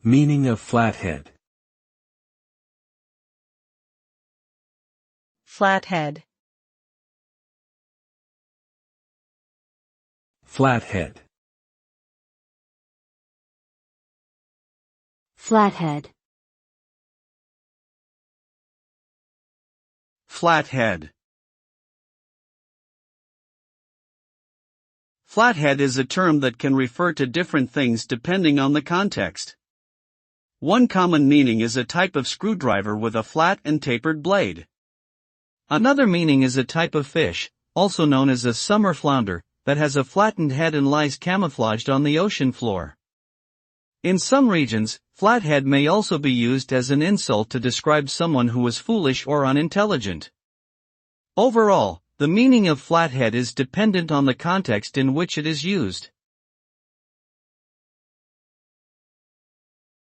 Meaning of flathead. Flathead. Flathead. Flathead. Flathead. Flathead is a term that can refer to different things depending on the context. One common meaning is a type of screwdriver with a flat and tapered blade. Another meaning is a type of fish, also known as a summer flounder, that has a flattened head and lies camouflaged on the ocean floor. In some regions, flathead may also be used as an insult to describe someone who is foolish or unintelligent. Overall, the meaning of flathead is dependent on the context in which it is used.